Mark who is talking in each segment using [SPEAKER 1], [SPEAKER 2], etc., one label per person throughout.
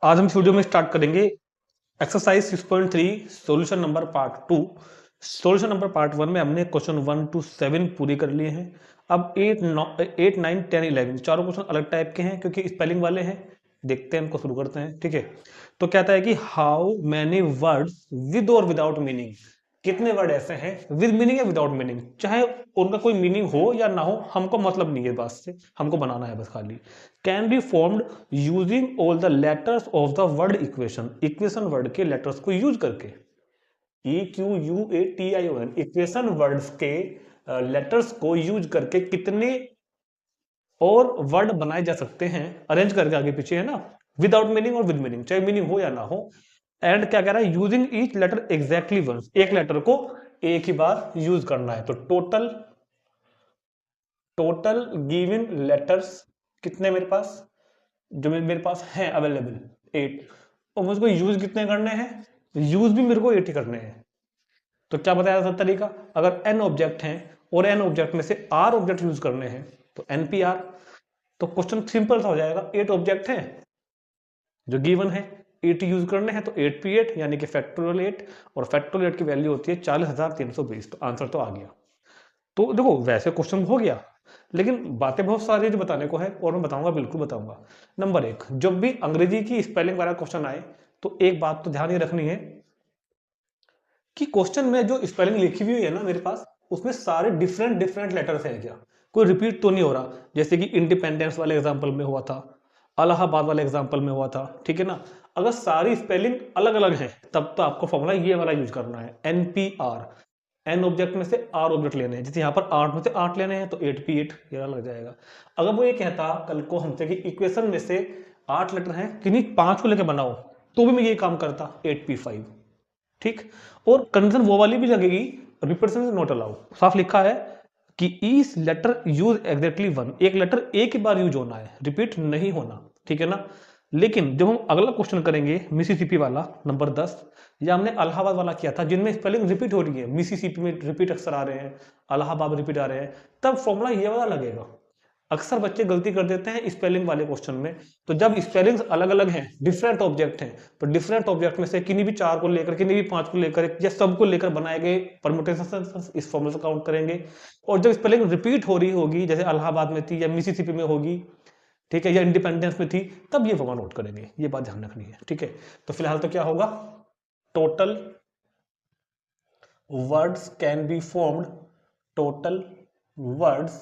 [SPEAKER 1] आज हम इस वीडियो में स्टार्ट करेंगे exercise 6.3 solution number part 2। Solution number part 1 में हमने क्वेश्चन 1 to 7 पूरी कर लिए हैं। अब 8, 9, 10, 11 चारों क्वेश्चन अलग टाइप के हैं क्योंकि स्पेलिंग वाले हैं। देखते हैं, इनको शुरू करते हैं। ठीक है, तो कहता है कि हाउ मैनी वर्ड्स विद और विदाउट मीनिंग, कितने वर्ड ऐसे हैं विद मीनिंग या विदाउट मीनिंग, चाहे उनका कोई मीनिंग हो या ना हो, हमको मतलब नहीं है बात से, हमको बनाना है बस खाली। Can be formed using all the letters of the word equation, equation word के लेटर्स को यूज करके। EQUATION, इक्वेशन वर्ड्स के लेटर्स को यूज करके कितने और वर्ड बनाए जा सकते हैं, अरेंज करके आगे पीछे, है ना, विदाउट मीनिंग और विद मीनिंग, चाहे मीनिंग हो या ना हो। एंड क्या कह रहा है, using each letter exactly once, एक लेटर को एक ही बार यूज करना है। तो टोटल गिवन लेटर्स कितने मेरे पास, जो मेरे पास हैं अवेलेबल 8, और मुझको यूज कितने करने हैं, यूज भी मेरे को 8 ही करने हैं। तो क्या बताया था तरीका, अगर n ऑब्जेक्ट हैं और n ऑब्जेक्ट में से r ऑब्जेक्ट यूज करने हैं तो NPR। तो क्वेश्चन सिंपल सा हो जाएगा, 8 ऑब्जेक्ट हैं जो गिवन है, 8 यूज करने हैं, तो 8P8 यानी कि फैक्टोरियल 8, और फैक्टोरियल 8 की वैल्यू होती है 40,320। तो आंसर तो आ गया। तो देखो वैसे क्वेश्चन हो गया, लेकिन बातें बहुत सारी जो बताने को है, और मैं बताऊंगा, बिल्कुल बताऊंगा। नंबर 1, जब भी अंग्रेजी की स्पेलिंग वाला क्वेश्चन आए तो एक बात तो ध्यान ही रखनी है कि क्वेश्चन में जो स्पेलिंग लिखी हुई है ना मेरे पास, उसमें सारे डिफरेंट डिफरेंट लेटर्स हैं क्या, कोई रिपीट तो नहीं हो रहा। जैसे कि इंडिपेंडेंस वाले एग्जांपल में हुआ था, अलाहाबाद वाले एग्जांपल में हुआ था, ठीक है ना। अगर सारी स्पेलिंग अलग अलग है तब तो आपको फॉर्मूला ये वाला यूज करना है, NPR। एन ऑब्जेक्ट में से आर ऑब्जेक्ट लेने हैं, जैसे यहाँ पर 8 में से 8 लेने हैं तो 8P8 ये लग जाएगा। अगर वो ये कहता कल को हमसे कि इक्वेशन में से 8 लेटर हैं, किन्हीं 5 को लेकर बनाओ, तो भी मैं ये काम करता, 8P5। ठीक, और कंडीशन वो वाली भी लगेगी, रिप्रेजेंटेशन नॉट अलाउ, साफ लिखा है कि each letter use exactly one, एक लेटर एक ही बार यूज होना है, रिपीट नहीं होना, ठीक है ना। लेकिन जब हम अगला क्वेश्चन करेंगे मिसिसिपी वाला नंबर 10, या हमने अलाहाबाद वाला किया था जिनमें स्पेलिंग रिपीट हो रही है, मिसिसिपी में रिपीट अक्सर आ रहे हैं, अलाहाबाद में रिपीट आ रहे हैं, तब फॉर्मूला ये वाला लगेगा। अक्सर बच्चे गलती कर देते हैं स्पेलिंग वाले क्वेश्चन में। तो जब स्पेलिंग्स अलग अलग हैं, डिफरेंट ऑब्जेक्ट हैं, तो डिफरेंट ऑब्जेक्ट में से किन्हीं भी 4 को लेकर, किन्हीं भी 5 को लेकर, या सबको लेकर बनाए गए परम्यूटेशन इस फॉर्मूले से काउंट करेंगे। और जब स्पेलिंग रिपीट हो रही होगी, जैसे अलाहाबाद में थी या मिसिसिपी में होगी, ठीक है, या इंडिपेंडेंस में थी, तब ये फॉर्मूला नोट करेंगे। ये बात ध्यान रखनी है, ठीक है। तो फिलहाल तो क्या होगा, total words can be formed, total words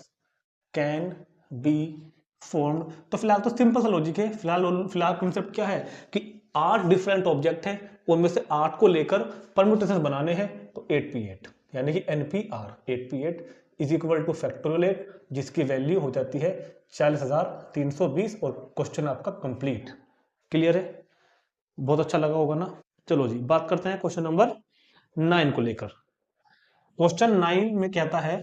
[SPEAKER 1] can be formed. तो फिलहाल तो सिंपल सा लॉजिक है, फिलहाल कॉन्सेप्ट क्या है कि 8 डिफरेंट ऑब्जेक्ट हैं, उनमें से 8 को लेकर परम्यूटेशन बनाने हैं, तो 8P8 यानी कि NPR 8P8 is equal two factorial 8, जिसकी वैल्यू हो जाती है 40,320, और क्वेश्चन आपका कंप्लीट। क्लियर है, बहुत अच्छा लगा होगा ना। चलो जी, बात करते हैं क्वेश्चन नंबर 9 को लेकर। क्वेश्चन 9 में कहता है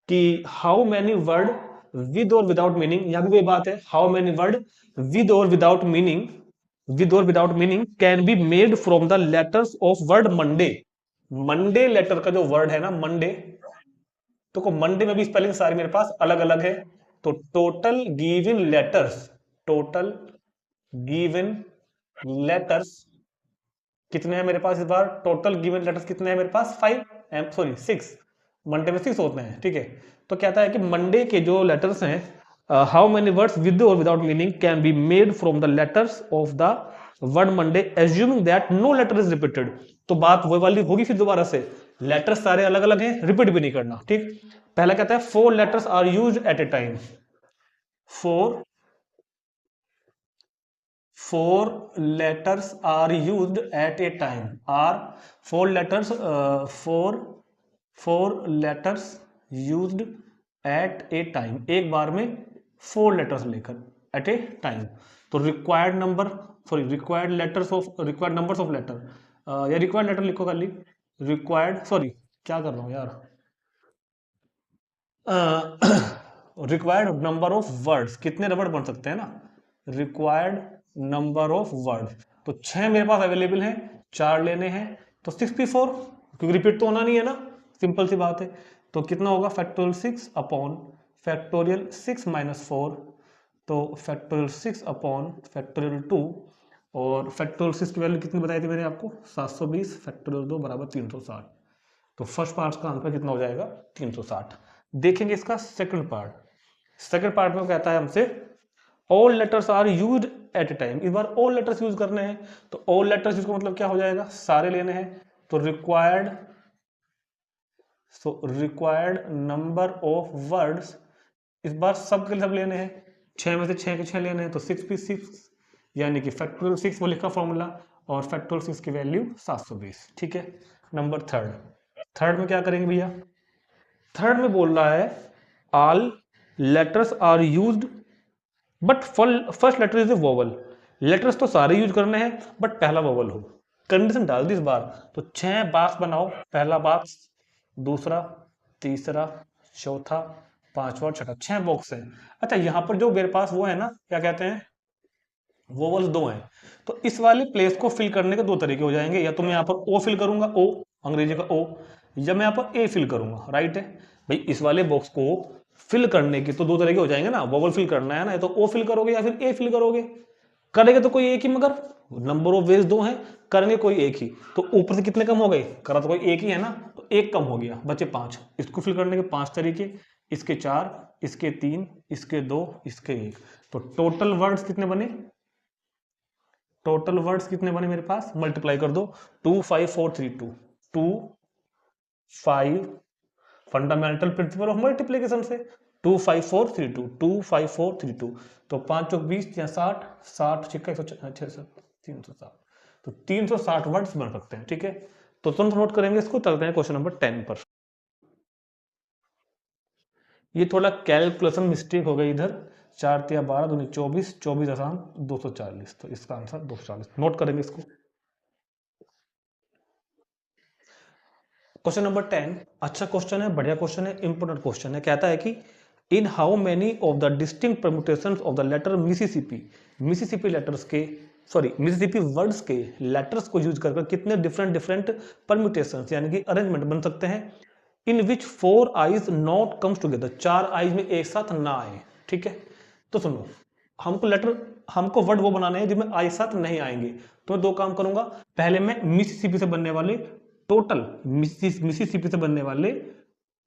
[SPEAKER 1] कि हाउ मैनी वर्ड विद और विदाउट मीनिंग, यहां भी वही बात है, हाउ मैनी वर्ड विद और विदाउट मीनिंग, विद और without meaning can be made from the letters of word Monday. Monday letter का जो वर्ड है ना मंडे, तो मंडे में भी स्पेलिंग सारी मेरे पास अलग अलग है। तो total given letters, total given letters कितने हैं मेरे पास इस बार, टोटल गिवन लेटर्स कितने हैं मेरे पास, 6। मंडे में 6 होते हैं, ठीक है। तो कहता है कि मंडे के जो लेटर्स हैं, हाउ मेनी वर्ड्स विद और without meaning can be made from the letters of the word Monday assuming that no letter is repeated. तो बात वो वाली होगी फिर दोबारा से, लेटर्स सारे अलग अलग हैं, रिपीट भी नहीं करना, ठीक। पहला कहता है 4 letters are use at a time, 4 letters are used at a time, are 4 letters, 4 letters used at a time, एक बार में 4 letters लेकर at a time। तो required number, sorry required letters of, required numbers of letter, या required letter लिखो खाली, required, sorry क्या कर रहा हूँ यार, रिक्वायर्ड नंबर ऑफ वर्ड्स, कितने वर्ड बन सकते हैं ना, रिक्वायर्ड नंबर ऑफ वर्ड। तो 6 मेरे पास अवेलेबल हैं, 4 लेने हैं, तो 64, क्योंकि रिपीट तो होना नहीं है ना, सिंपल सी बात है। तो कितना होगा, फैक्टोरियल 6 अपॉन फैक्टोरियल 6 माइनस 4, तो फैक्टोरियल 6 अपॉन फैक्टोरियल 2, और फैक्टोरियल 6 की वैल्यू कितनी बताई थी मैंने आपको, 720 फैक्टोरियल 2 बराबर 360। तो फर्स्ट पार्ट का आंसर कितना हो जाएगा, 360। देखेंगे इसका सेकंड पार्ट। सेकंड पार्ट में कहता है हमसे all letters are used at a time. इस बार ऑल लेटर्स यूज करने हैं, तो ऑल लेटर्स इसको मतलब क्या हो जाएगा, सारे लेने हैं। तो रिक्वायर्ड नंबर ऑफ वर्ड्स, इस बार सब के सब लेने हैं, 6 में से 6 के 6 लेने हैं, तो 6 भी 6, यानी कि फैक्टोरियल 6 वो लिखा फॉर्मूला, और फैक्टोरियल 6 की वैल्यू 720। ठीक है। नंबर थर्ड में क्या करेंगे भैया, थर्ड में बोल रहा है all letters are used but first letter is a vowel. Letters तो सारे यूज करने हैं बट पहला वोवल हो। कंडीशन डाल दी इस बार, तो 6 बॉक्स बनाओ, पहला बॉक्स, दूसरा, तीसरा, चौथा, पांचवा और छठा, 6 बॉक्स है। अच्छा यहाँ पर जो मेरे पास वो है ना, क्या कहते हैं, वोवल्स 2 हैं, तो इस वाले प्लेस को फिल करने के 2 तरीके हो जाएंगे, या तो मैं यहाँ पर ओ फिल करूंगा, ओ अंग्रेजी का ओ, या मैं यहाँ पर ए फिल करूंगा। राइट है भाई, इस वाले बॉक्स को फिल करने के तो 2 तरीके हो जाएंगे ना, वोवल फिल करना है ना, तो ओ फिल करोगे या फिर ए फिल करोगे। करेंगे तो कोई एक ही, मगर नंबर ऑफ वेज 2 हैं, करेंगे कोई एक ही, तो ऊपर से कितने कम हो गए, करा तो कोई एक ही है ना, तो एक कम हो गया, बचे 5। इसको फिल करने के 5 तरीके, इसके 4, इसके 3, इसके 2, इसके 1। तो टोटल वर्ड्स कितने बने, टोटल वर्ड्स कितने बने मेरे पास, मल्टीप्लाई कर दो, 25432, 2 5, फंडामेंटल प्रिंसिपल ऑफ मल्टीप्लिकेशन से, 25432, 25432, तो 5 चौक 20 या 60, 60 छिक्का 360, तो 360 वर्ड्स बन सकते हैं। ठीक है, तो तुरंत नोट करेंगे इसको, चलते हैं क्वेश्चन नंबर 10 पर। ये थोड़ा कैलकुलेशन मिस्टेक हो गई इधर, 4 तिया 12 दूनी 24, 24 आसान 240, तो इसका आंसर 240, नोट करेंगे इसको। क्वेश्चन नंबर 10 अच्छा क्वेश्चन है, बढ़िया क्वेश्चन है, इंपोर्टेंट क्वेश्चन है। कहता है कि in how many of the distinct permutations of the letter Mississippi letters के, सॉरी मिसिसिपी वर्ड्स के लेटर्स को यूज कर कितने डिफरेंट परम्यूटेशंस यानी कि अरेंजमेंट बन सकते हैं, इन विच 4 eyes not comes together, 4 eyes में एक साथ ना आए। ठीक है, तो सुनो, हमको वर्ड वो बनाने हैं जिनमें आई साथ नहीं आएंगे, तो मैं 2 काम करूंगा। पहले मैं मिसिसिपी से बनने वाले टोटल, मिसिसिपी से बनने वाले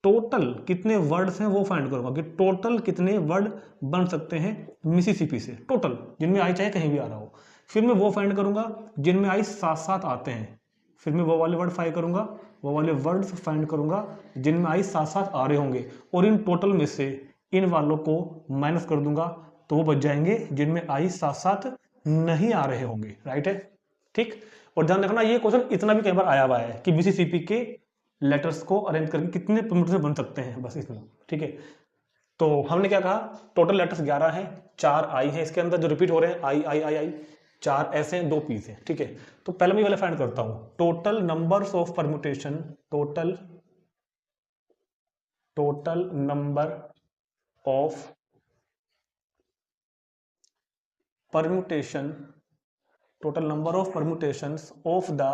[SPEAKER 1] टोटल कितने वर्ड्स हैं वो फाइंड करूंगा, कि टोटल कितने वर्ड बन सकते हैं मिसिसिपी से, टोटल जिनमें आई चाहे कहीं भी आ रहा हो। फिर मैं वो फाइंड करूंगा जिनमें आई साथ साथ आते हैं, फिर मैं वो वाले वर्ड फाइंड करूंगा, वो वाले वर्ड्स फाइंड करूंगा जिनमें आई साथ साथ आ रहे होंगे, और इन टोटल में से इन वालों को माइनस कर दूंगा, तो वो बच जाएंगे जिनमें आई साथ साथ नहीं आ रहे होंगे। राइट है, ठीक। और ध्यान रखना ये क्वेश्चन इतना भी कई बार आया हुआ है कि मिसिसिपी के लेटर्स को अरेंज करके कितने परम्यूटेशन बन सकते हैं, बस इतना। ठीक है, तो हमने क्या कहा, टोटल लेटर्स 11 हैं, 4 आई हैं इसके अंदर जो रिपीट हो रहे हैं, आई आई आई आई, 4 ऐसे हैं, 2 पी हैं। ठीक है, तो पहले मैं ये वाला फाइंड करता हूं, total numbers of permutation, total number of permutation, total number of permutations of the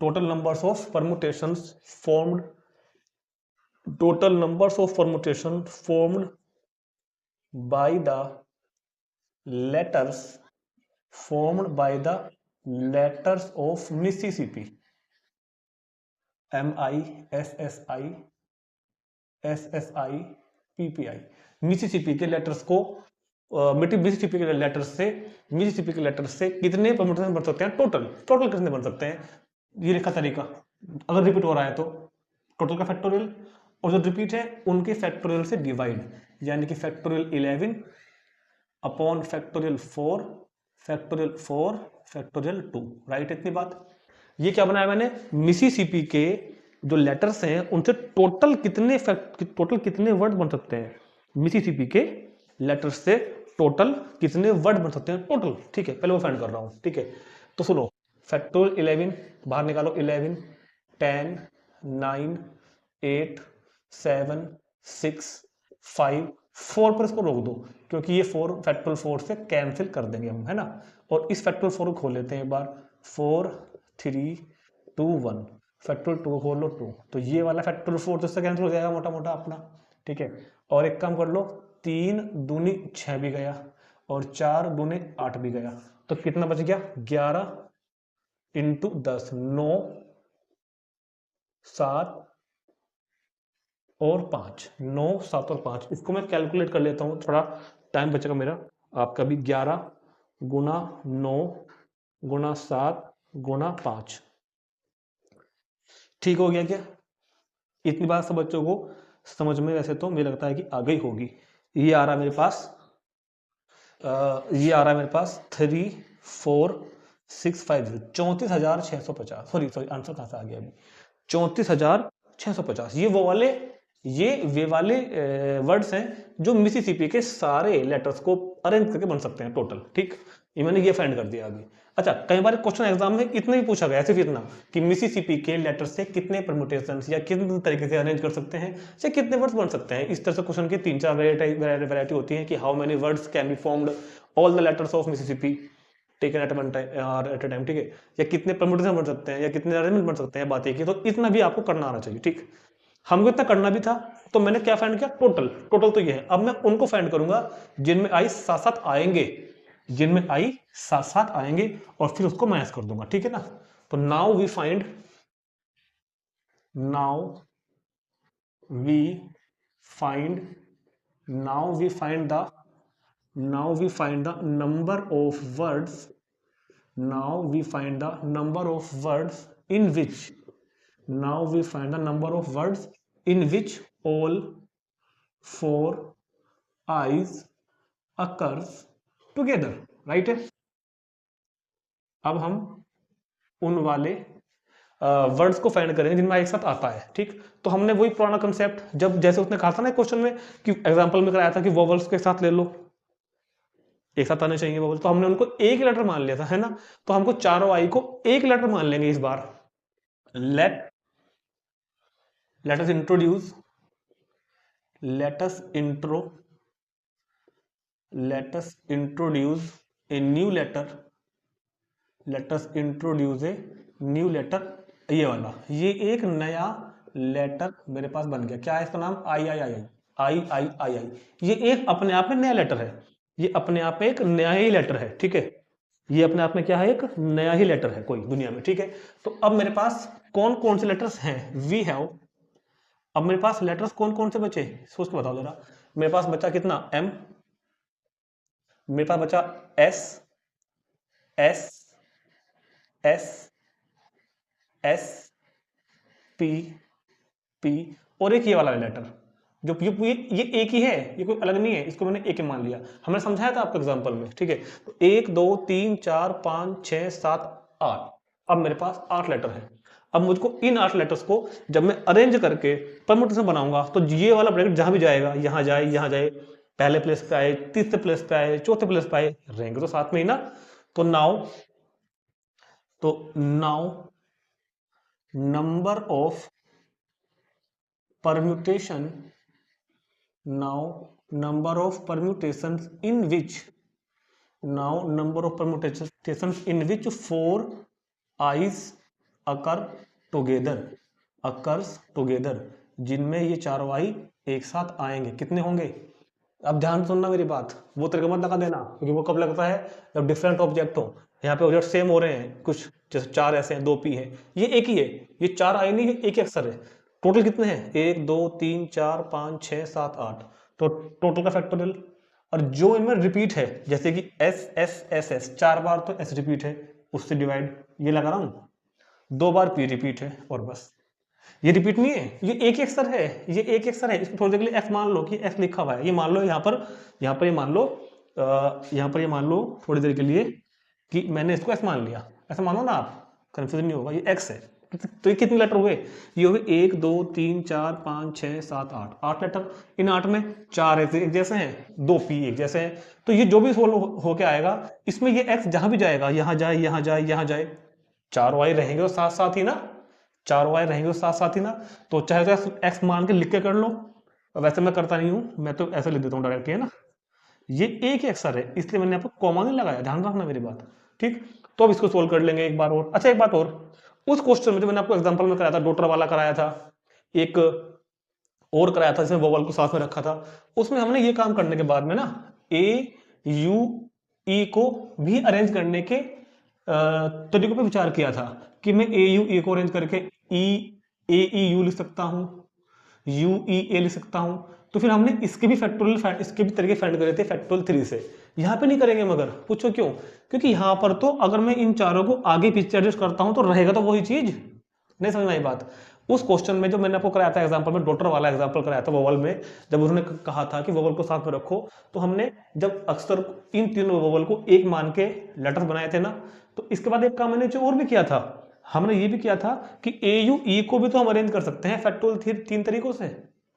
[SPEAKER 1] total numbers of permutations formed, total numbers of permutations formed by the letters, formed by the letters of Mississippi, MISSI Mississippi के letters को Mississippi के letters से कितने permutation बन सकते हैं, total कितने बन सकते हैं, ये लिखा तरीका। अगर रिपीट हो रहा है तो टोटल का फैक्टोरियल, और जो रिपीट है उनके फैक्टोरियल से डिवाइड, यानी कि factorial 11 upon factorial 4 factorial 2। Right, इतनी बात। ये क्या बनाया मैंने, मिसिसिपी के जो लेटर्स हैं उनसे टोटल कितने वर्ड बन सकते हैं, मिसिसिपी के लेटर्स से टोटल कितने वर्ड बन सकते हैं, टोटल। ठीक है, पहले वो फाइंड कर रहा हूं। ठीक है, तो सुनो, फैक्टोरियल 11 बाहर निकालो, 11 10 9 8 7 6 5 4 पर इसको रोक दो, क्योंकि ये 4 फैक्टोरियल 4 से कैंसिल कर देंगे हम, है ना। और इस फैक्टोरियल 4 को खोल लेते हैं एक बार, 4 3 2 1, फैक्टोरियल 2 खोल लो 2, तो ये वाला फैक्टोरियल 4 तो इससे कैंसिल हो जाएगा मोटा मोटा अपना। ठीक है, और एक काम कर लो, 3 दूनी 6 भी गया, और 4 गुने 8 भी गया, तो कितना बच गया 11 इंटू 10, 9 7 और 5, 9 7 और 5। इसको मैं कैलकुलेट कर लेता हूँ, थोड़ा टाइम बचेगा मेरा। आपका भी 11 गुना 9 गुना 7 गुना 5, ठीक हो गया क्या? इतनी बात सब बच्चों को समझ में वैसे तो मुझे लगता है कि आ गई होगी। ये आ रहा है मेरे पास, ये आ रहा है मेरे पास 34650, 34,650। सॉरी आंसर कहाँ से आ गया अभी, 34,650। ये वे वाले वर्ड्स हैं जो मिसिसिपी के सारे लेटर्स को अरेंज करके बन सकते हैं टोटल, ठीक। ये मैंने ये फाइंड कर दिया अभी। अच्छा, कई बार क्वेश्चन एग्जाम में इतना ही पूछा गया, सिर्फ इतना कि मिसिसिपी के लेटर से कितने परम्यूटेशंस या कितने तरीके से अरेंज कर सकते हैं या कितने वर्ड्स बन सकते हैं। इस तरह से क्वेश्चन की 3-4 वैरायटी होती है कि how many words can be formed all the letters of Mississippi taken at one time और एट अ टाइम, ठीक है। या कितने परम्यूटेशन बन सकते हैं या कितने अरेंजमेंट बन सकते हैं, बात एक ही। तो इतना भी आपको करना आना चाहिए, ठीक। हमको इतना करना भी था, तो मैंने क्या फाइंड किया, टोटल तो ये है। अब मैं उनको फाइंड करूंगा जिनमें आई साथ साथ आएंगे, जिनमें आई साथ साथ आएंगे, और फिर उसको मैच कर दूंगा, ठीक है ना। तो now we find the number of words, in which all 4 i's occurs together, right है। अब हम उन वाले वर्ड्स को फाइंड करेंगे जिनमें एक साथ आता है, ठीक। तो हमने वही पुराना कंसेप्ट, जब जैसे उसने कहा था ना क्वेश्चन में कि एग्जांपल में कराया था कि वोवेल्स के साथ ले लो, एक साथ आने चाहिए वोवेल्स, तो हमने उनको एक लेटर मान लिया था, है ना। तो हमको चारों आई को एक लेटर मान लेंगे इस बार। Let us introduce a new letter, ये वाला, ये एक नया लेटर मेरे पास बन गया। क्या है इसका नाम, आई। ये एक अपने आप में नया लेटर है, ये अपने आप में एक नया ही लेटर है, ठीक है। ये अपने आप में क्या है, एक नया ही लेटर है कोई दुनिया में, ठीक है। तो अब मेरे पास कौन कौन से लेटर्स हैं, वी हैव, अब मेरे पास लेटर्स कौन कौन से बचे, सोच के बताओ जरा। मेरे पास बचा कितना, एम, मेरे पास बचा एस, पी, और एक ये वाला लेटर, जो ये एक ही है, ये कोई अलग नहीं है, इसको मैंने एक ही मान लिया। हमने समझाया था आपको एग्जांपल में, ठीक है। तो 1 2 3 4 5 6 7 8, अब मेरे पास 8 लेटर है। अब मुझको इन 8 लेटर्स को जब मैं अरेंज करके परम्यूटेशन बनाऊंगा, तो ये वाला ब्रैकेट जहां भी जाएगा, यहां जाए, पहले प्लेस पे आए, तीसरे प्लेस पे आए, चौथे प्लेस पे आए, रहेंगे तो साथ में ही ना। तो now number of permutations in which 4 i's occurs together, जिनमें ये चारों आई एक साथ आएंगे, कितने होंगे। अब ध्यान सुनना मेरी बात, वो तरीका मत लगा देना, क्योंकि वो कब लगता है जब डिफरेंट ऑब्जेक्ट हो। यहाँ पे ऑब्जेक्ट सेम हो रहे हैं कुछ, जैसे 4 ऐसे हैं, 2 पी है, ये एक ही है, ये 4 आई नहीं है, एक ही अक्षर है। टोटल कितने हैं, 1 2 3 4 5 6 7 8, तो टोटल का फैक्टोरियल। और जो इनमें रिपीट है, जैसे कि एस एस एस एस 4 बार तो एस रिपीट है, उससे डिवाइड ये लगा रहा हूं, 2 बार पी रिपीट है, और बस। ये रिपीट नहीं है, ये एक ही अक्षर है, ये एक ही अक्षर है। इसको थोड़ी देर के लिए एक्स मान लो कि एक्स लिखा हुआ है, ये मान लो यहाँ पर ये मान लो थोड़ी देर के लिए कि मैंने इसको एक्स मान लिया, ऐसा मानो ना आप, कंफ्यूजन नहीं होगा, ये एक्स है। तो ये कितने लेटर हुए, ये हुए 1 2 3 4 5 6 7 8, 8 लेटर। इन 8 में 4 एक जैसे हैं, 2 पी एक जैसे हैं, तो ये जो भी होके आएगा, इसमें ये एक्स जहां भी जाएगा, यहाँ जाए, 4 वाई रहेंगे और साथ साथ ही ना, 4 वाई रहेंगे और साथ साथ ही ना। तो चाहे तो एक्स मान के लिख के कर लो, वैसे मैं करता नहीं हूं, मैं तो ऐसे लिख देता हूँ डायरेक्ट, है ना। ये एक ही अक्षर है, इसलिए मैंने आपको कॉमा नहीं लगाया, ध्यान रखना मेरी बात, ठीक। तो अब इसको सोल्व कर लेंगे एक बार और। अच्छा, एक बात और, उस क्वेश्चन में जो मैंने आपको एग्जांपल में कराया था, डॉटर वाला कराया था, एक और कराया था जिसमें वोवल को साथ में रखा था, उसमें हमने ये काम करने के बाद में ना, ए यू ई को भी अरेंज करने के तरीकों पे विचार किया था कि मैं ए यू ए को अरेंज करके ई ए यू लिख सकता हूं, यू ई ए लिख सकता हूं। तो फिर हमने इसके भी फैक्टोरियल इसके भी तरीके फाइंड करे थे फैक्टोरियल 3 से। यहाँ पे नहीं करेंगे, मगर पूछो क्यों? क्योंकि यहाँ पर तो अगर मैं इन चारों को आगे पीछे एडजस्ट करता हूं तो रहेगा तो वही चीज। नहीं समझ में आई बात? उस क्वेश्चन में जो मैंने आपको कराया था एग्जांपल में, डॉटर वाला एग्जांपल कराया था वोवल में, जब उन्होंने कहा था कि वोवल को साथ में रखो, तो हमने जब अक्सर इन तीनों वोवल को एक मान के लेटर्स बनाए थे ना, तो इसके बाद एक काम मैंने जो और भी किया था, हमने ये भी किया था कि ए यू ई को भी तो हम अरेंज कर सकते हैं फैक्टोरियल 3 तरीकों से।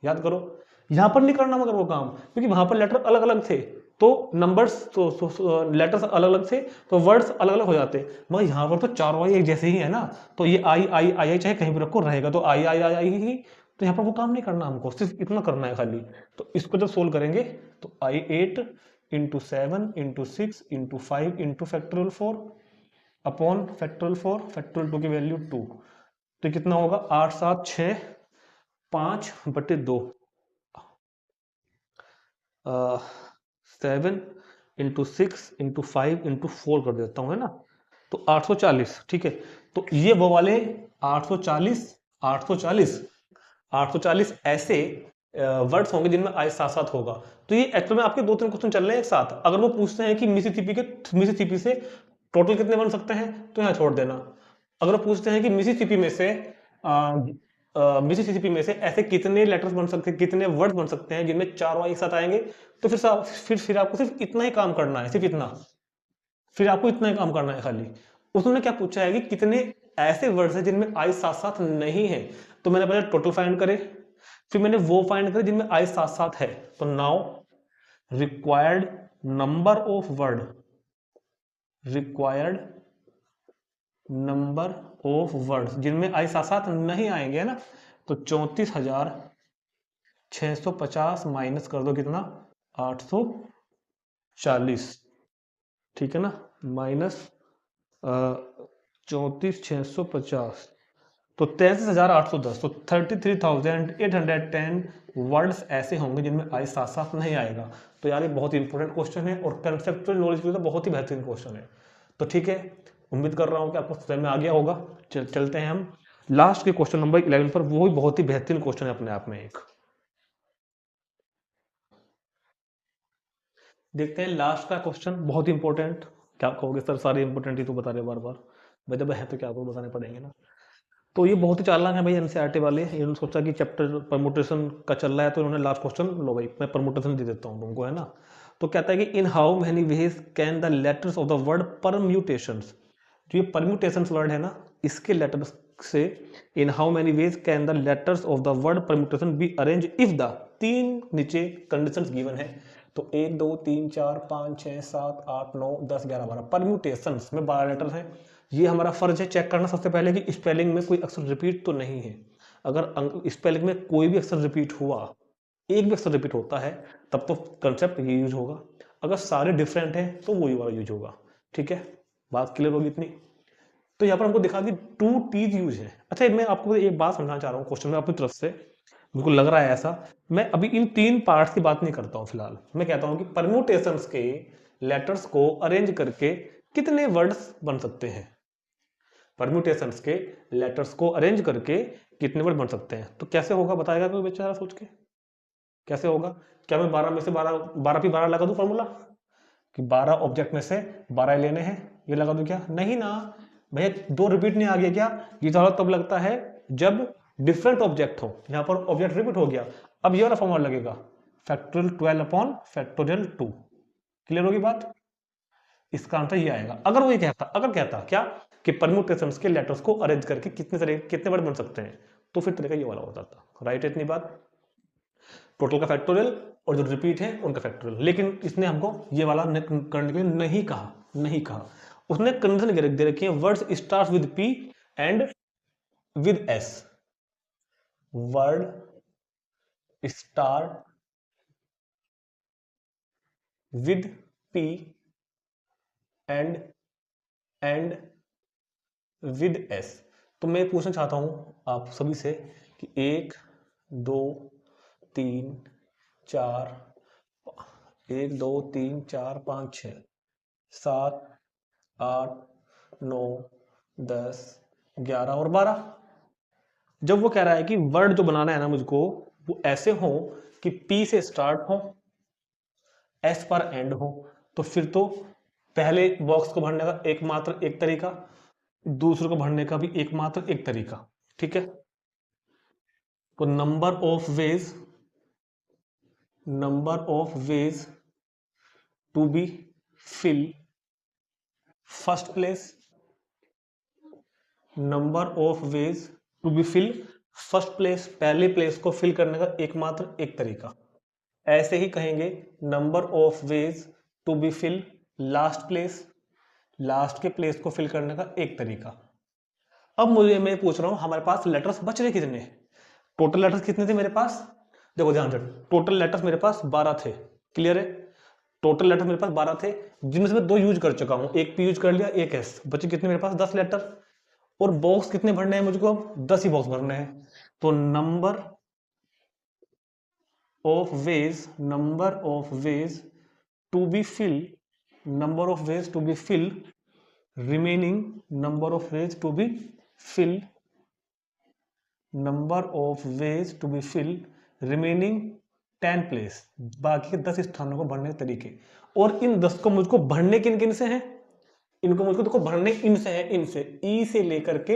[SPEAKER 1] याद करो, यहां पर नहीं करना मगर वो काम, क्योंकि वहां पर लेटर अलग अलग थे, तो नंबर्स तो लेटर्स अलग अलग थे, तो वर्ड्स अलग अलग हो जाते। मगर यहाँ पर तो चारों आई एक जैसे ही है ना, तो ये आई आई आई आई चाहे कहीं भी रखो रहेगा तो आई आई आई आई ही। तो यहाँ पर वो काम नहीं करना हमको, सिर्फ इतना करना है खाली। तो इसको जब सोल्व करेंगे तो आई 8 into 7 into 6 into 5 into factorial 4 upon factorial 4 factorial 2 की वैल्यू 2, तो कितना होगा 8 7 6 5/2 7 इंटू 6 इंटू 5 इंटू 4 कर देता हूं, है ना, तो 840। ठीक है, तो ये वो वाले 840 840 840 ऐसे वर्ड्स होंगे जिनमें आई साथ साथ होगा। तो ये एक्चुअल में आपके 2-3 क्वेश्चन चल रहे हैं एक साथ। अगर वो पूछते हैं कि मिसिसिपी से टोटल कितने बन सकते हैं, तो यहाँ छोड़ देना। अगर वो पूछते हैं कि मिसिसिपी में से ऐसे कितने लेटर्स बन सकते हैं, कितने वर्ड बन सकते हैं जिनमें 4 वाई एक साथ आएंगे, तो फिर आपको सिर्फ इतना ही काम करना है, सिर्फ इतना। फिर आपको इतना ही काम करना है खाली। उसने क्या पूछा है कि कितने ऐसे वर्ड्स हैं जिनमें आई साथ साथ नहीं है, तो मैंने पहले टोटल फाइंड करे, फिर मैंने वो फाइंड करे जिनमें आई साथ साथ है। तो now required number of word, required number of words जिनमें आई साथ साथ नहीं आएंगे, है ना, तो 34,650 माइनस कर दो कितना 840, ठीक है ना, माइनस 34,650 तो 33,810, तो 33,810 वर्ड्स ऐसे होंगे जिनमें आई साथ साथ नहीं आएगा। तो यार ये बहुत इंपॉर्टेंट क्वेश्चन है और कंसेप्चुअल नॉलेज के लिए तो बहुत ही बेहतरीन क्वेश्चन है। तो ठीक है, उम्मीद कर रहा हूं कि आपको समझ में आ गया होगा। चलते हैं हम लास्ट के क्वेश्चन नंबर 11 पर। वो भी बहुत ही बेहतरीन क्वेश्चन है अपने आप में एक। देखते हैं लास्ट का क्वेश्चन, बहुत ही इंपॉर्टेंट। क्या कहोगे सर, सारे इंपॉर्टेंट ही तो बता रहे बार बार, भाई जब है तो क्या आपको बताने पड़ेंगे ना। तो ये बहुत ही चालाक है भाई एनसीईआरटी वाले, इन्होंने सोचा कि चैप्टर परमुटेशन का चल रहा है तो इन्होंने लास्ट क्वेश्चन, लो भाई मैं परमुटेशन दे देता हूँ तुमको, है ना। तो कहता है कि in how many ways can the letters of the word permutations, जो ये परम्यूटेशंस वर्ड है ना, इसके लेटर्स से इन how many ways can the letters of the word permutation be arrange if the, 3 नीचे कंडीशंस गिवन है। तो 1 2 3 4 5 6 7 8 9 10 11 12 परम्यूटेशंस में 12 लेटर्स हैं। ये हमारा फर्ज है चेक करना सबसे पहले कि स्पेलिंग में कोई अक्षर रिपीट तो नहीं है। अगर स्पेलिंग में कोई भी अक्षर रिपीट हुआ, एक भी अक्षर रिपीट होता है, तब तो कंसेप्ट ये यूज होगा। अगर सारे डिफरेंट हैं तो वही वाला यूज होगा। ठीक है, बात क्लियर होगी इतनी। तो यहाँ पर हमको दिखा कि 2 टीज यूज है। अच्छा, मैं आपको एक बात समझाना चाह रहा हूँ क्वेश्चन में अपनी तरफ से, बिल्कुल लग रहा है ऐसा। मैं अभी इन 3 पार्ट्स की बात नहीं करता हूँ फिलहाल, मैं कहता हूँ कि परम्यूटेशंस के लेटर्स को अरेंज करके कितने वर्ड्स बन सकते हैं। परम्यूटेशंस के लेटर्स को अरेंज करके कितने वर्ड बन सकते हैं। तो कैसे होगा बताएगा कोई बेचारा सोच के, कैसे होगा? क्या मैं 12 में से 12 लगा दूं फॉर्मूला कि 12 ऑब्जेक्ट में से 12 लेने हैं, ये लगा दूं क्या? नहीं ना भैया, 2 रिपीट नहीं आ गया क्या? ये तो तब लगता है जब डिफरेंट ऑब्जेक्ट हो। यहां पर ऑब्जेक्ट रिपीट हो गया, अब ये वाला फॉर्मूला लगेगा फैक्टोरियल 12 अपॉन फैक्टोरियल 2। क्लियर होगी बात? इसका आंसर ये आएगा। अगर वो ये कहता, अगर कहता क्या कि परम्यूटेशंस के लेटर्स को अरेंज करके कितने वर्ड बन सकते हैं, तो फिर तरीका ये वाला होता था। राइट, इतनी बात। टोटल का फैक्टोरियल और जो रिपीट है उनका फैक्टोरियल। लेकिन इसने हमको ये वाला करने के लिए नहीं कहा, नहीं कहा। उसने कंडीशन दे रखी है, words start with P and with S. Word start with P and with S. तो मैं पूछना चाहता हूं आप सभी से कि 1 2 3 4 1 2 3 4 5 6 7 8 9 10 11 और 12। जब वो कह रहा है कि वर्ड जो बनाना है ना मुझको, वो ऐसे हो कि पी से स्टार्ट हो, एस पर एंड हो, तो फिर तो पहले बॉक्स को भरने का एकमात्र एक तरीका, दूसरे को भरने का भी एकमात्र एक तरीका, ठीक है। तो number of ways to be fill first place, number of ways to be fill first place, पहले प्लेस को फिल करने का एकमात्र एक तरीका। ऐसे ही कहेंगे number of ways to be fill last place, last के प्लेस को फिल करने का एक तरीका। अब मैं पूछ रहा हूं हमारे पास लेटर्स बच रहे कितने, टोटल लेटर्स कितने थे मेरे पास, देखो ध्यान से, टोटल लेटर्स मेरे पास 12 थे, क्लियर है। टोटल लेटर मेरे पास 12 थे, जिनमें से मैं 2 यूज कर चुका हूं, एक पी यूज कर लिया, एक एस, बचे कितने मेरे पास 10 लेटर। और बॉक्स कितने भरने हैं मुझको, 10 ही बॉक्स भरने हैं। तो number of ways to be fill, number of ways to be fill remaining, number of ways to be fill, number of ways to be fill remaining 10 place, बाकी के 10 स्थानों को भरने के तरीके। और इन 10 को मुझको भरने किन किन से हैं, इनको मुझको देखो भरने इनसे है, इनसे ई से लेकर के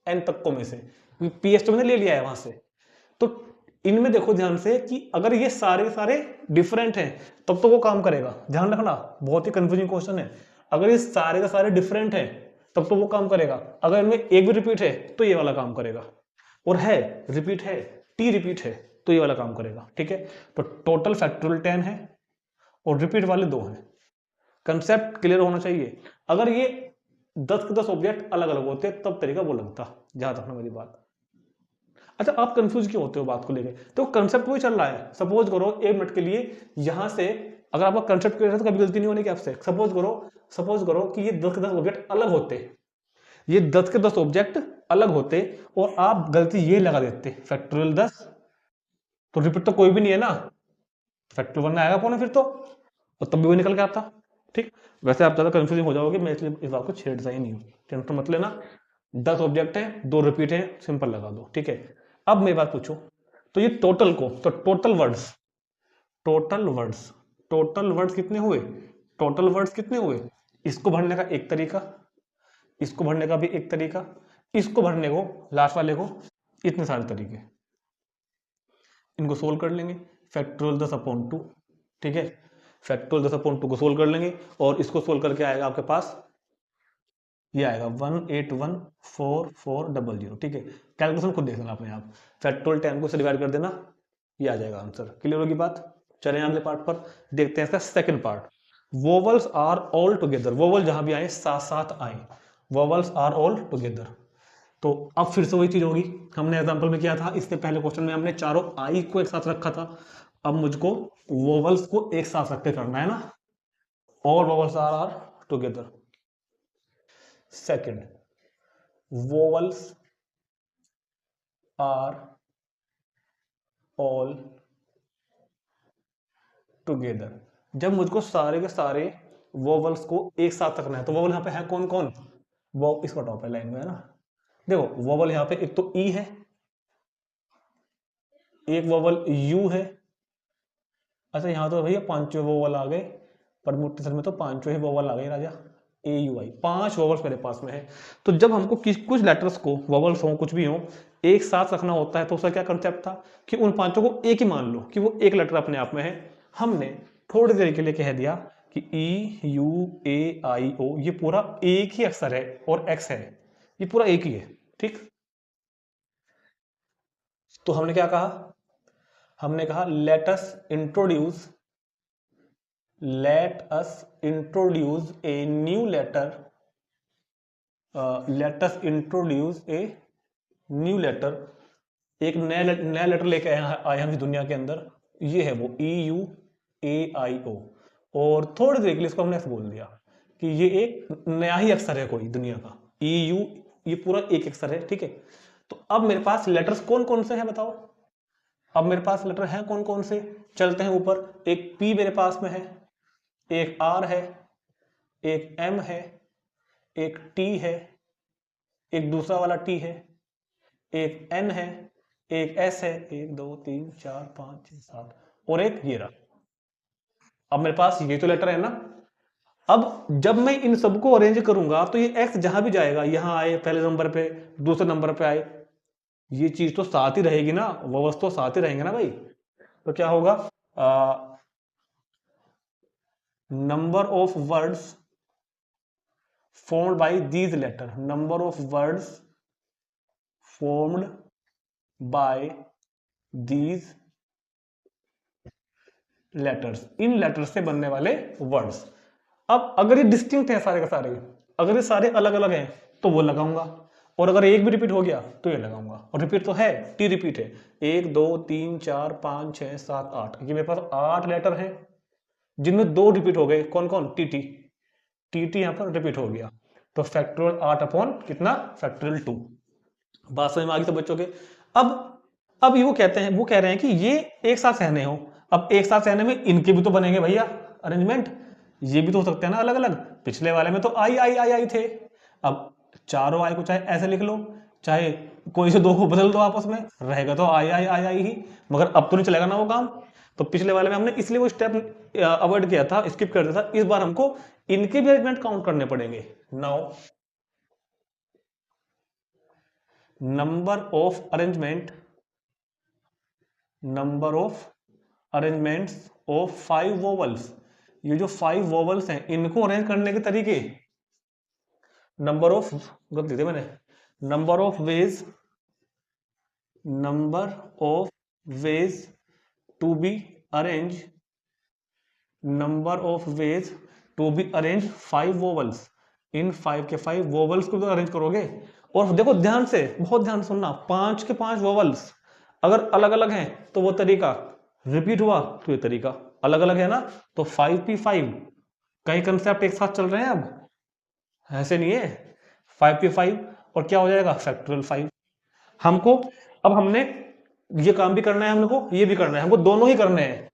[SPEAKER 1] एन तक को में से, पीएस तो मैंने ले लिया है वहां से। तो इनमें देखो ध्यान से कि अगर ये सारे सारे डिफरेंट हैं तब तो वो काम करेगा, ध्यान रखना, बहुत ही कंफ्यूजिंग क्वेश्चन है। अगर ये सारे का सारे डिफरेंट हैं तब तो वो काम करेगा, अगर इनमें एक भी रिपीट है तो ये वाला काम करेगा, और है रिपीट है, टी रिपीट है तो ये वाला काम करेगा, ठीक है। तो टोटल फैक्टोरियल 10 है और रिपीट वाले 2 हैं। कंसेप्ट क्लियर होना चाहिए। अगर ये 10 के 10 ऑब्जेक्ट अलग अलग होते तब तरीका वो लगता, ध्यान रखना मेरी बात। अच्छा, आप कंफ्यूज क्यों होते हो बात को लेके, तो कंसेप्ट वही चल रहा है। सपोज करो 1 मिनट के लिए यहां से, अगर आपका कंसेप्ट क्लियर है तो कभी गलती नहीं होने की आपसे। सपोज करो कि ये 10 के 10 ऑब्जेक्ट अलग होते, ये 10 के 10 ऑब्जेक्ट अलग होते और आप गलती ये लगा देते फैक्टोरियल 10, तो रिपीट तो कोई भी नहीं है ना, फैक्टोरियल 1 आएगा कौन है फिर तो, और तब भी वही निकल के आता, ठीक। वैसे आप ज्यादा कंफ्यूजिंग हो जाओगे, मैं इसलिए इस बात को छेड़ता ही नहीं हूँ, टेंशन मत लेना। 10 ऑब्जेक्ट है, 2 रिपीट है, सिंपल लगा दो, ठीक है। अब मेरी बात पूछो, तो ये टोटल को, तो टोटल वर्ड्स कितने हुए, इसको भरने का एक तरीका, इसको भरने का भी एक तरीका, इसको भरने को लास्ट वाले को, इतने सारे तरीके। इनको सोल्व कर लेंगे, फैक्टोरियल 10/2, ठीक है, फैक्टोरियल 10/2 को सोल्व कर लेंगे और इसको सोल्व करके आएगा आपके पास, ये आएगा 1814400, ठीक है। कैलकुलेशन खुद देख लेना अपने आप, फैक्टोरियल 10 को से डिवाइड कर देना, ये आ जाएगा आंसर। क्लियर होगी बात। चलें अगले पार्ट पर, देखते हैं इसका second part. Vowels are all together, vowel जहां भी आए साथ साथ आए, वोवल्स आर ऑल टुगेदर। तो अब फिर से वही चीज होगी, हमने एग्जांपल में किया था, इससे पहले क्वेश्चन में हमने चारों आई को एक साथ रखा था, अब मुझको वोवल्स को एक साथ रख के करना है ना, all vowels are together. Second, vowels are all together. जब मुझको सारे के सारे वोवल्स को एक साथ रखना है, तो वोवल यहाँ पे है कौन कौन, वो इसका टॉप है लाइन में है ना, देखो वोवल यहाँ पे एक तो ई है, एक वोवल यू है। अच्छा यहाँ तो भैया 5वें वोवल आ गए, परमुटेशन में तो 5वें ही वोवल आ गए राजा, ए यू आई, 5 वोवल्स मेरे पास में है। तो जब हमको कुछ लेटर्स को, वोवल्स हो कुछ भी हो, एक साथ रखना होता है, तो उसका क्या कंसेप्ट था कि उन 5 को एक ही मान लो कि वो एक लेटर अपने आप में है। हमने थोड़ी देर के लिए कह दिया कि ई यू ए आई ओ ये पूरा एक ही अक्षर है और एक्स है, ये पूरा एक ही है, ठीक। तो हमने क्या कहा, हमने कहा let us introduce a new letter, एक नया लेटर लेके आए हम इस दुनिया के अंदर, ये है वो ई यू ए आई ओ, और थोड़ी देर के लिए इसको हमने ऐसे बोल दिया कि ये एक नया ही अक्षर है कोई दुनिया का, ई यू, ये पूरा एक अक्षर है, ठीक है। तो अब मेरे पास लेटर्स कौन कौन से हैं बताओ, अब मेरे पास लेटर हैं कौन कौन से, चलते हैं ऊपर। एक P मेरे पास में है, एक R है, एक M है, एक T है, एक दूसरा वाला T है, एक N है, एक S है, 1 2 3 4 5 6 7 और एक ये रहा। अब मेरे पास ये तो लेटर है ना। अब जब मैं इन सबको अरेंज करूंगा तो ये x जहां भी जाएगा, यहां आए पहले नंबर पे, दूसरे नंबर पे आए, ये चीज तो साथ ही रहेगी ना, वस्तु तो साथ ही रहेंगे ना भाई। तो क्या होगा, number of words formed by these letter, number of words formed by these letters, in letters से बनने वाले वर्ड्स। अब अगर ये डिस्टिंक्ट है सारे के सारे, अगर ये सारे अलग अलग हैं तो वो लगाऊंगा, और अगर एक भी रिपीट हो गया तो ये लगाऊंगा। और रिपीट तो है, टी रिपीट है, 1 2 3 4 5 6 7 8, ये मेरे पास 8 लेटर हैं जिनमें 2 रिपीट हो गए। कौन कौन, टी टी, टी टी यहां पर रिपीट हो गया, तो फैक्टोरियल 8 अपॉन कितना, फैक्टोरियल 2। बात समझ में आ गई सब बच्चों के। अब ये वो कहते हैं, वो कह रहे हैं कि ये एक साथ सहने हो। अब एक साथ सहने में इनके भी तो बनेंगे भैया अरेंजमेंट, ये भी तो हो सकते हैं ना अलग अलग। पिछले वाले में तो आई आई आई आई थे, अब चारों आई को चाहे ऐसे लिख लो, चाहे कोई से दो को बदल दो आपस में, रहेगा तो आई आई आई आई ही, मगर अब तो नहीं चलेगा ना वो काम। तो पिछले वाले में हमने इसलिए वो स्टेप अवॉइड किया था, स्किप कर दिया था। इस बार हमको इनके भी अरेंजमेंट काउंट करने पड़ेंगे। Now number of arrangements of 5 vowels, ये जो 5 वोवल्स हैं इनको अरेंज करने के तरीके, नंबर ऑफ, गलती थी मैंने, number of ways to be arrange, number of ways to be arrange 5 vowels, इन 5 के 5 वोवल्स को तो अरेंज करोगे। और देखो ध्यान से, बहुत ध्यान सुनना, 5 के 5 वोवल्स अगर अलग अलग हैं तो वो तरीका, रिपीट हुआ तो ये तरीका अलग अलग है ना, तो 5p5, कई कंसेप्ट एक साथ चल रहे हैं, अब ऐसे नहीं है, 5p5 और क्या हो जाएगा, फैक्टोरियल 5। हमको अब हमने ये काम भी करना है, हमको ये भी करना है, हमको दोनों ही करने हैं,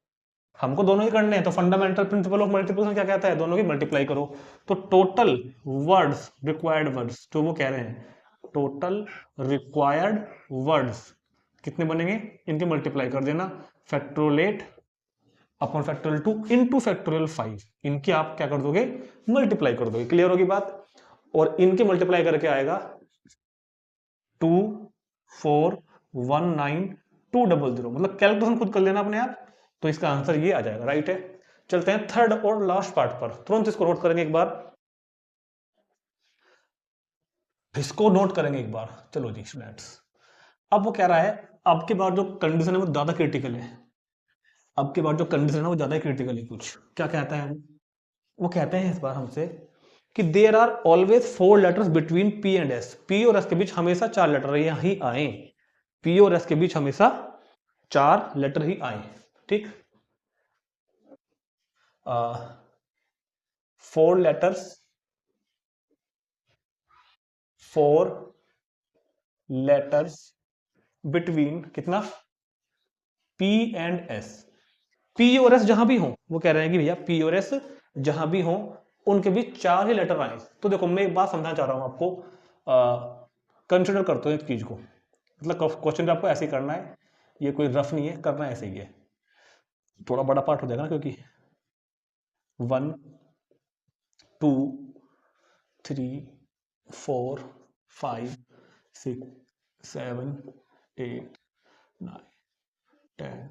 [SPEAKER 1] हमको दोनों ही करने हैं। तो फंडामेंटल प्रिंसिपल ऑफ मल्टीप्लिकेशन क्या कहता है, दोनों की मल्टीप्लाई करो। तो टोटल वर्ड्स, रिक्वायर्ड वर्ड्स, जो वो कह रहे हैं टोटल रिक्वायर्ड वर्ड्स कितने बनेंगे, इनकी मल्टीप्लाई कर देना, factorial 8 upon factorial 2 into factorial 5, इनकी आप क्या कर दोगे, मल्टीप्लाई कर दोगे। क्लियर होगी बात। और इनके मल्टीप्लाई करके आएगा 2 4 1 9 2 0 0, मतलब कैलकुलेशन खुद कर लेना अपने आप। तो इसका आंसर ये आ जाएगा, राइट है। चलते हैं थर्ड और लास्ट पार्ट पर, तुरंत इसको नोट करेंगे एक बार, इसको नोट करेंगे एक बार। चलो जी स्टूडेंट्स, अब वो कह रहा है, अब के बाद जो कंडीशन है वो ज्यादा क्रिटिकल है, अब के बाद जो कंडीशन है वो ज्यादा क्रिटिकल है। कुछ क्या कहता है वो कहते हैं इस बार हमसे कि there are always 4 letters between P and S, P और एस के बीच हमेशा 4 लेटर ही आए, पी और एस के बीच हमेशा 4 लेटर ही आए, ठीक। 4 लेटर्स बिटवीन कितना, P एंड S, P और S जहां भी हो, वो कह रहे हैं कि भैया P और S जहां भी हो उनके बीच 4 ही लेटर आए। तो देखो मैं एक बात समझाना चाह रहा हूं आपको, कंसिडर करते हो इस चीज को, मतलब क्वेश्चन आपको ऐसे ही करना है, ये कोई रफ नहीं है, करना ऐसे ही है, थोड़ा बड़ा पार्ट हो जाएगा ना, क्योंकि 1 2 3 4 5 6 7 8 9 10,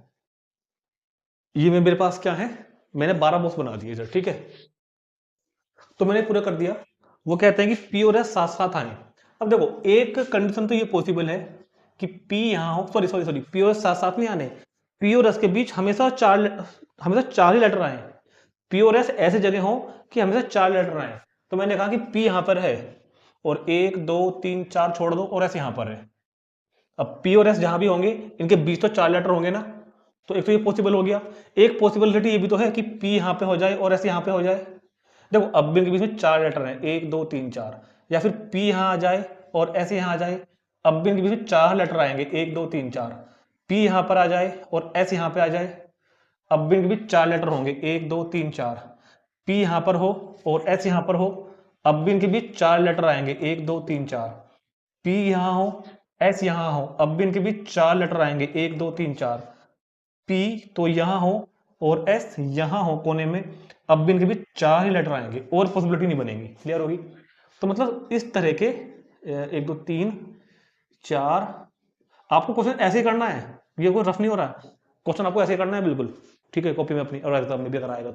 [SPEAKER 1] ये मेरे पास क्या है, मैंने 12 बॉक्स बना दिए इधर, ठीक है। तो मैंने पूरा कर दिया। वो कहते हैं कि P और S साथ साथ आए। अब देखो एक कंडीशन तो ये पॉसिबल है कि P यहां हो, सॉरी P और S साथ साथ नहीं आने, P और S के बीच हमेशा चार ही लेटर आए, P और S ऐसे जगह हो कि हमेशा 4 लेटर आए। तो मैंने कहा कि P यहां पर है और 1 2 3 4 छोड़ दो और S यहां पर है। अब P और S जहां भी होंगे इनके बीच तो 4 लेटर होंगे ना, तो एक तो ये पॉसिबल हो गया। एक पॉसिबिलिटी ये भी तो है कि P यहां पे हो जाए और S यहां पे हो जाए। देखो अब भी इनके बीच में 4 लेटर हैं, 1 2 3 4, या फिर P यहां आ जाए और S यहां आ जाए। अब भी इनके बीच में 4 लेटर आएंगे, 1 2 3 4, पी यहां पर आ जाए और एस यहां पे आ जाए, अब भी इनके बीच 4 लेटर होंगे, 1 2 3 4। पी यहां पर हो और एस यहां पर हो, अब भी इनके बीच 4 लेटर आएंगे, 1 2 3 4। पी यहां हो, एस यहां हो, अब भी इनके बीच 4 लेटर आएंगे, 1 2 3 4। पी तो यहां हो और एस यहां हो कोने में, अब भी इनके बीच 4 ही लेटर आएंगे और पॉसिबिलिटी नहीं बनेगी। क्लियर होगी? तो मतलब इस तरह के 1 2 3 4, आपको क्वेश्चन ऐसे ही करना है, ये कोई रफ नहीं हो रहा है, क्वेश्चन आपको ऐसे ही करना है बिल्कुल, ठीक है, कॉपी में अपनी और एग्जाम में भी अगर आएगा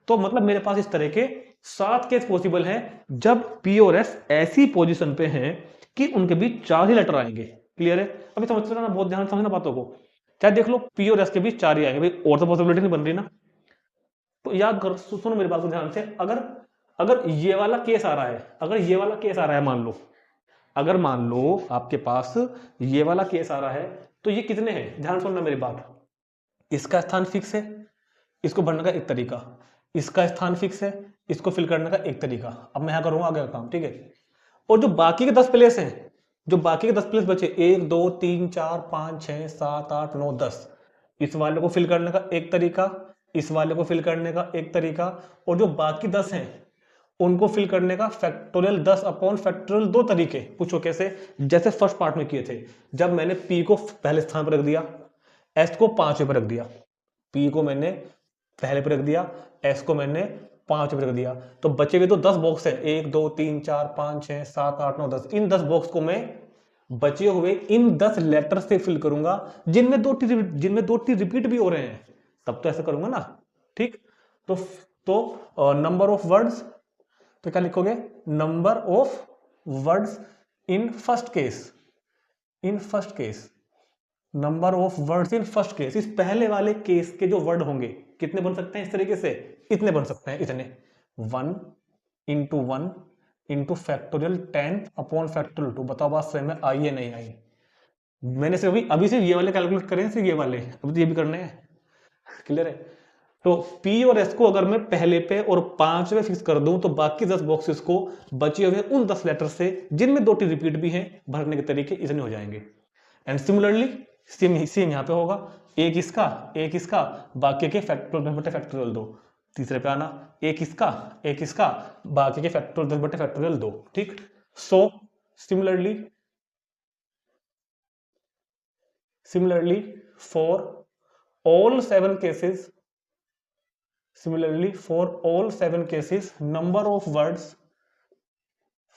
[SPEAKER 1] तो मतलब मेरे पास इस तरह के 7 केस पॉसिबल हैं जब पी और एस ऐसी पोजीशन पे हैं कि उनके बीच 4 ही लेटर आएंगे। क्लियर है? अभी समझते ना, बहुत ध्यान से समझना बातों को। चाहे देख लो पी और एस के बीच 4 ही आएंगे भाई, और तो पॉसिबिलिटी नहीं बन रही ना। तो याद करो, सुनो मेरी बात को ध्यान से, अगर अगर ये वाला केस आ रहा है, अगर ये वाला केस आ रहा है, मान लो, अगर मान लो आपके पास ये वाला केस आ रहा है, तो ये कितने हैं? ध्यान सुनना मेरी बात। इसका स्थान फिक्स है, इसको भरने का एक तरीका, इसका स्थान फिक्स है, इसको फिल करने का एक तरीका। अब मैं यहां करूंगा आगे का काम, ठीक है। और जो बाकी के 10 प्लेस हैं, जो बाकी के 10 प्लेस बचे, 1 2 3 4 5 6 7 8 9 10, इस वाले को फिल करने का एक तरीका, इस वाले को फिल करने का एक तरीका, और जो बाकी 10 हैं उनको फिल करने का फैक्टोरियल 10 अपॉन फैक्टोरियल 2 तरीके। पूछो कैसे? जैसे फर्स्ट पार्ट में किए थे, जब मैंने पी को पहले स्थान पर रख दिया, एस को 5वें पर रख दिया, पी को मैंने पहले पर रख दिया, एस को मैंने 5वें पर रख दिया, तो बचे हुए तो 10 बॉक्स है, 1 2 3 4 5 6 7 8 9 10। इन 10 बॉक्स को मैं बचे हुए इन 10 लेटर से फिल करूंगा जिनमें दो टी रिपीट भी हो रहे हैं, तब तो ऐसा करूंगा ना, ठीक। तो नंबर ऑफ वर्ड्स, तो क्या लिखोगे? Number of words in first case, in first case, number of words in first case. इस पहले वाले केस के जो वर्ड होंगे कितने बन सकते हैं इस तरीके से? इतने बन सकते हैं, इतने। 1 into 1 into factorial 10 upon factorial 2। बताओ बात सही में आई है नहीं आई? मैंने सिर्फ अभी सिर्फ ये वाले कैलकुलेट करें, सिर्फ ये वाले, अभी तो ये भी करने हैं। क्लियर है? तो P और S को अगर मैं पहले पे और 5वें फिक्स कर दूं, तो बाकी 10 बॉक्सेस को बचे हुए उन 10 लेटर से जिनमें 2 टी रिपीट भी हैं, भरने के तरीके इतने हो जाएंगे। एंड सिमिलरली सेम यहाँ पे होगा, एक इसका, बाकी के फैक्टोरियल 10 बटे फैक्टोरियल 2। तीसरे पे आना, एक इसका, बाकी के फैक्टोरियल 10 बटे फैक्टोरियल 2। ठीक। So similarly for all 7 cases, similarly for all 7 cases, number of words,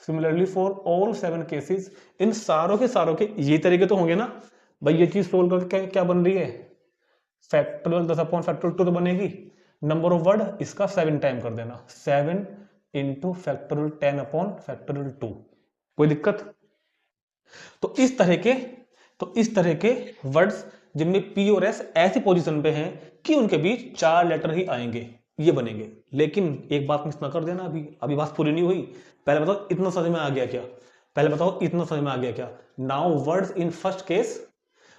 [SPEAKER 1] similarly for all 7 cases, इन सारों के ये तरीके तो होंगे ना भाई। ये चीज सोल्व करके क्या बन रही है? फैक्टोरियल 10 अपॉन फैक्टोरियल 2 तो बनेगी। नंबर ऑफ वर्ड इसका 7 टाइम कर देना, 7 इंटू फैक्टोरियल 10 अपॉन फैक्टोरियल 2। कोई दिक्कत? तो इस तरह के वर्ड्स जिनमें पी और एस ऐसी पोजीशन पे हैं कि उनके बीच 4 लेटर ही आएंगे, ये बनेंगे। लेकिन एक बात मिस ना कर देना, अभी बात पूरी नहीं हुई। पहले बताओ इतना समझ में आ गया क्या? Now words in first case,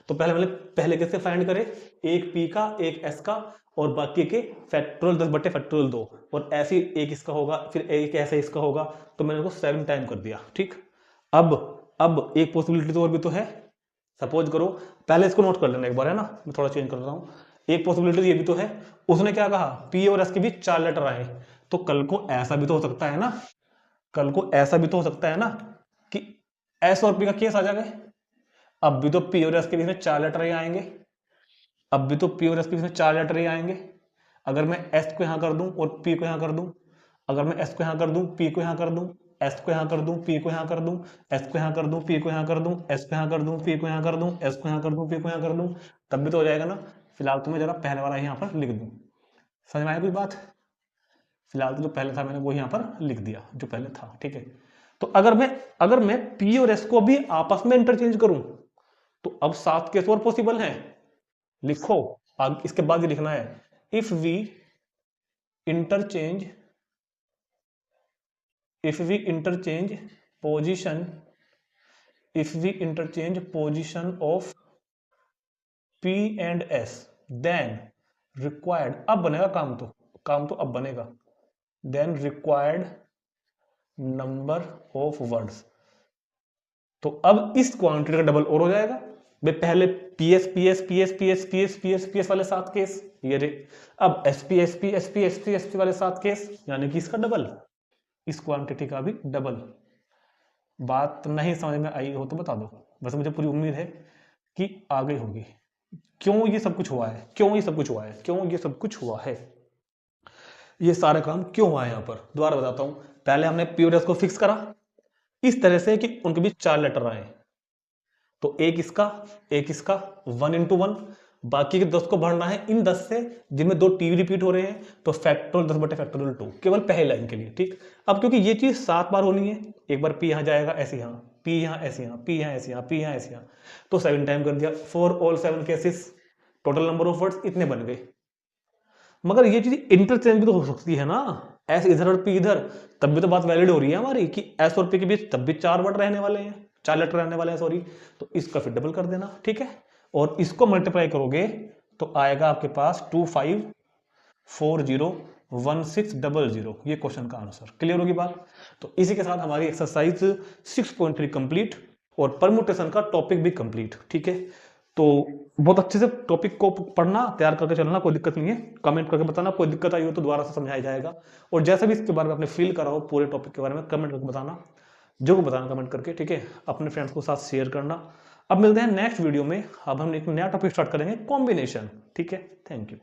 [SPEAKER 1] तो पहले कैसे फाइंड करें? एक पी का, एक एस का, और बाकी के फैक्टोरियल 10 बटे फैक्टोरियल 2, और ऐसे एक इसका होगा, फिर एक ऐसे इसका होगा, तो मैंने उसको 7 टाइम कर दिया। ठीक। अब एक पॉसिबिलिटी तो और भी तो है। सपोज करो, पहले इसको नोट कर लेना एक बार, है ना, मैं थोड़ा चेंज कर रहा हूं। एक पॉसिबिलिटी ये भी तो है, उसने क्या कहा? पी और एस के बीच 4 लेटर आए, तो कल को ऐसा भी तो हो सकता है ना, कि एस और पी का केस आ जाएगा। अब भी तो पी और एस के बीच में 4 लेटर ही आएंगे, अगर मैं एस को यहां कर दूं और पी को यहां कर दूं, अगर मैं एस को यहां कर दूं, पी को यहां कर दूं, एस को यहां कर दूं, पी को यहां कर दूं, एस को यहां कर दूं, पी को यहां कर दूं, एस को यहां कर दूं, पी को यहां कर दूं, एस को यहां कर दूं, पी को यहां कर दूं, तब भी तो हो जाएगा ना। फिलहाल तो मैं जरा पहले वाला यहां पर लिख दूं। समझ में आया कोई बात? फिलहाल तो जो पहले था मैंने वो यहां पर लिख दिया, जो पहले था। ठीक है। तो अगर मैं पी और एस को भी आपस में इंटरचेंज करूं, तो अब 7 केस और पॉसिबल हैं। लिखो, आगे इसके बाद ही लिखना है, if we interchange position of P and S, then required, अब बनेगा काम तो अब बनेगा, then required number of words। तो अब इस क्वांटिटी का डबल और हो जाएगा भाई। पहले PS PS PS PS PS PS PS वाले 7 केस, ये रे। अब SP SP SP SP SP वाले 7 केस, यानी कि इसका डबल, इस क्वांटिटी का भी डबल। बात नहीं समझ में आई हो तो बता दो, वैसे मुझे पूरी उम्मीद है कि आ गई होगी। क्यों ये सब कुछ हुआ है, क्यों ये सब कुछ हुआ है, क्यों ये सब कुछ हुआ है, ये सारा काम क्यों हुआ है यहाँ पर, दोबारा बताता हूं। पहले हमने पी और एस को फिक्स करा इस तरह से कि उनके बीच 4 लेटर आए, तो एक इसका 1 into 1, बाकी के 10 को भरना है इन 10 से जिनमें 2 टी रिपीट हो रहे हैं, तो फैक्टोरियल 10 बटे फैक्टोरियल 2 केवल पहले लाइन के लिए, ठीक। अब क्योंकि ये चीज 7 बार होनी है, एक बार पी यहाँ जाएगा ऐसे, यहाँ पी यहाँ ऐसे, यहाँ पी यहाँ ऐसे, यहाँ पी यहाँ ऐसे, यहाँ तो 7 टाइम कर दिया, for all 7 cases total number of words इतने बन गए। मगर ये चीज इंटरचेंज भी तो हो सकती है ना, एस इधर और पी इधर, तब भी तो बात वैलिड हो रही है हमारी कि एस और पी के बीच तब भी 4 वर्ड रहने वाले हैं, 4 लेटर रहने वाले हैं, सॉरी। तो इसका फिर डबल कर देना, ठीक है। और इसको मल्टीप्लाई करोगे तो आएगा आपके पास 25401600, ये क्वेश्चन का आंसर। क्लियर होगी बात। तो इसी के साथ हमारी एक्सरसाइज 6.3 कंप्लीट और परमुटेशन का टॉपिक भी कंप्लीट, ठीक है। तो बहुत अच्छे से टॉपिक को पढ़ना, तैयार करके चलना, कोई दिक्कत नहीं है। कमेंट करके बताना, कोई दिक्कत आई हो तो दोबारा से समझाया जाएगा। और जैसा भी इसके बारे में आपने फील करा हो पूरे टॉपिक के बारे में, कमेंट करके बताना, जो को बताना कमेंट करके, ठीक है। अपने फ्रेंड्स को साथ शेयर करना। अब मिलते हैं नेक्स्ट वीडियो में। अब हम एक नया टॉपिक स्टार्ट करेंगे, कॉम्बिनेशन, ठीक है। Thank you.